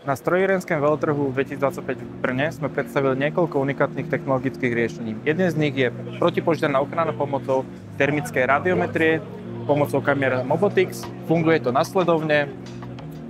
Na strojírenskom veletrhu 2025 v Brne sme predstavili niekoľko unikátnych technologických riešení. Jeden z nich je protipožiarna ochrana pomocou termickej radiometrie, pomocou kamier Mobotix. Funguje to nasledovne.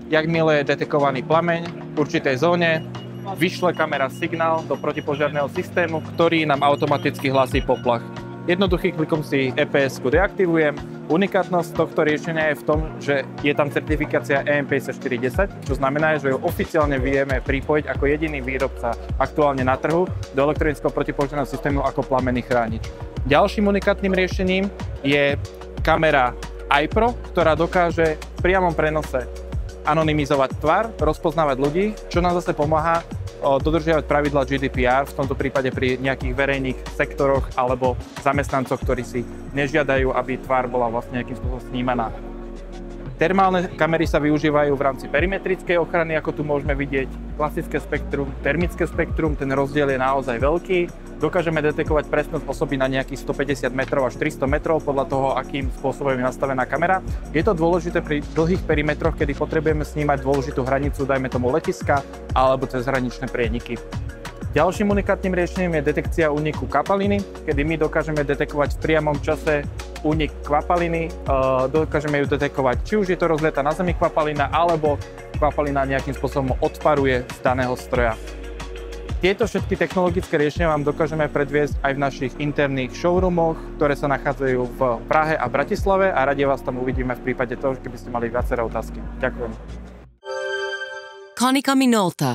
Jakmile je detekovaný plameň v určitej zóne, vyšle kamera signál do protipožiarneho systému, ktorý nám automaticky hlasí poplach. Jednoduchým klikom si EPS-ku deaktivujem. Unikátnosť tohto riešenia je v tom, že je tam certifikácia EN5410, čo znamená, že ju oficiálne vieme pripojiť ako jediný výrobca aktuálne na trhu do elektronického protipožiarneho systému ako plamenný chránič. Ďalším unikátnym riešením je kamera iPro, ktorá dokáže v priamom prenose anonymizovať tvar, rozpoznávať ľudí, čo nám zase pomáha dodržiavať pravidla GDPR, v tomto prípade pri nejakých verejných sektoroch alebo zamestnancoch, ktorí si nežiadajú, aby tvár bola vlastne nejakým spôsobom snímaná. Termálne kamery sa využívajú v rámci perimetrickej ochrany, ako tu môžeme vidieť. Klasické spektrum, termické spektrum, ten rozdiel je naozaj veľký. Dokážeme detekovať presnosť osoby na nejakých 150 metrov až 300 metrov podľa toho, akým spôsobom je nastavená kamera. Je to dôležité pri dlhých perimetroch, kedy potrebujeme snímať dôležitú hranicu, dajme tomu letiska alebo cezhraničné prieniky. Ďalším unikátnym riešením je detekcia úniku kvapaliny, kedy my dokážeme detekovať v priamom čase únik kvapaliny, dokážeme ju detekovať, či už je to rozlieta na zemi kvapalina, alebo kvapalina nejakým spôsobom odparuje z daného stroja. Tieto všetky technologické riešenia vám dokážeme predviesť aj v našich interných showroomoch, ktoré sa nachádzajú v Prahe a Bratislave a radi vás tam uvidíme v prípade toho, keby ste mali viaceré otázky. Ďakujem. Konica Minolta.